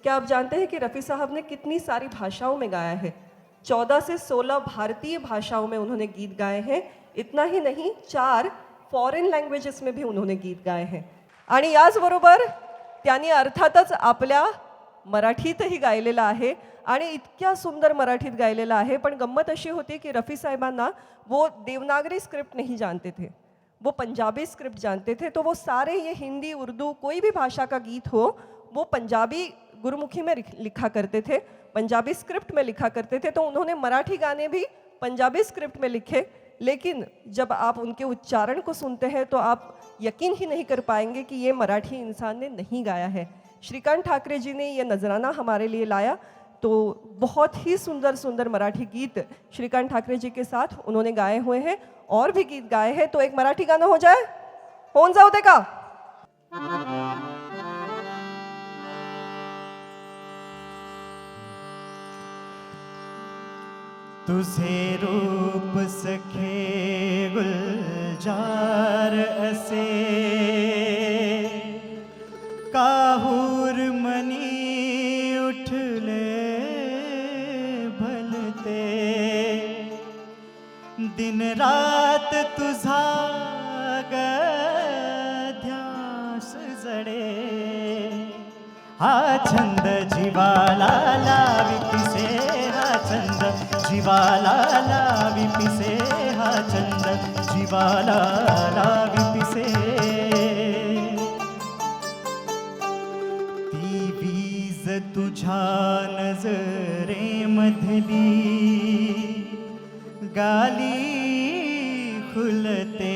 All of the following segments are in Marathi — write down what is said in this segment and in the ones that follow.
क्या आप जानते हैं कि रफ़ी साहब ने कितनी सारी भाषाओं में गाया है? 14 से 16 भारतीय भाषाओं में उन्होंने गीत गाए हैं. इतना ही नहीं, 4 फॉरेन लँग्वेजेस में भी उन्होंने गीत गाए हैं. आणि याचबरोबर त्यांनी अर्थातच आपल्या मराठीतही गायलेलं आहे आणि इतक्या सुंदर मराठीत गायलेलं आहे. पण गंमत अशी होती की रफ़ी साहिबांना वो देवनागरी स्क्रिप्ट नहीं जानते थे, वो पंजाबी स्क्रिप्ट जानते थे. तो वो सारे ये हिंदी, उर्दू, कोई भी भाषा का गीत हो, वो पंजाबी गुरुमुखी में लिखा करते थे, पंजाबी स्क्रिप्ट में लिखा करते थे. तो उन्होंने मराठी गाने भी पंजाबी स्क्रिप्ट में लिखे. लेकिन जब आप उनके उच्चारण को सुनते हैं तो आप यकीन ही नहीं कर पाएंगे कि ये मराठी इंसान ने नहीं गाया है. श्रीकांत ठाकरे जी ने ये नजराना हमारे लिए लाया. तो बहुत ही सुंदर सुंदर मराठी गीत श्रीकांत ठाकरे जी के साथ उन्होंने गाए हुए हैं. और भी गीत गाए हैं. तो एक मराठी गाणं हो जाए, होऊन जाऊ दे का? तुझे रूप सखे गुलजार असे काहूर मनी उठले भलते दिन रात तुझा ध्यास जडे हा छंद जीवाला लावी पिसे हा छंद जीवाला लावी पिसे हा छंद जीवाला लावी पिसे ती वीज तुझ्या नजरे मधली गाली खुलते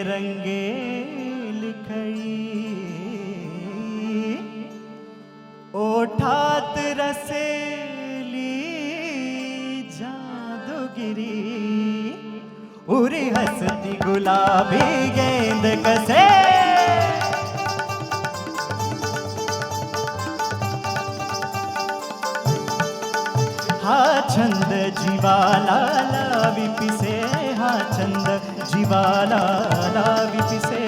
रंगे लिखई ओठात रसेली जादूगिरी उरी हसती गुलाबी गेंद कसे हा छंद जीवाला लावी पिसे हा छंद जीवाला लावी पिसे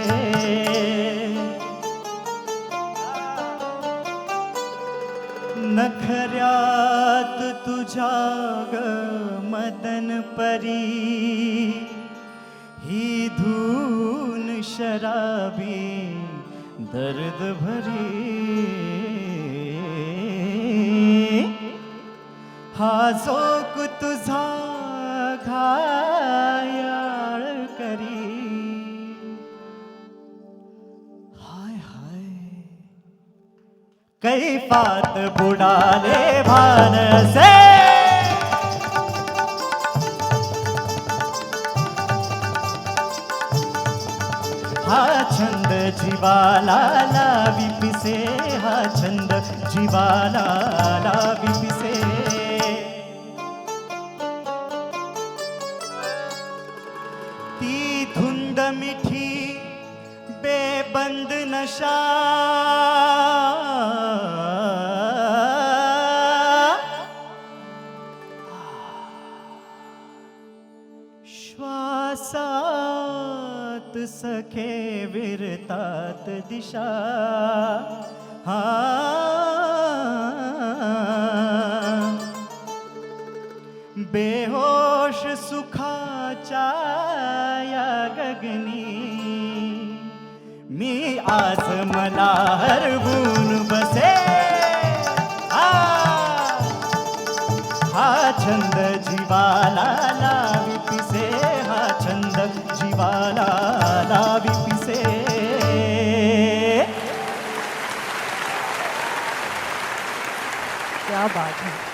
नखऱ्यात तुझ्या ग मदन परी ही धून शराबी दर्द भरी हा जोक तुझा घायाळ करी हाय हाय कैफात बुडाले भान से हा छंद जीवाला लावी पिसे हा छंद जीवाला लावी पिसे ती धुंद मिठी बेबंद नशा श्वासात सखे विरतात दिशा हा बेहोश सुखाच्या या गगनी मी आज मला हरवून बसे हा छंद जीवाला लावी पिसे हा छंद जीवाला लावी पिसे क्या बात है.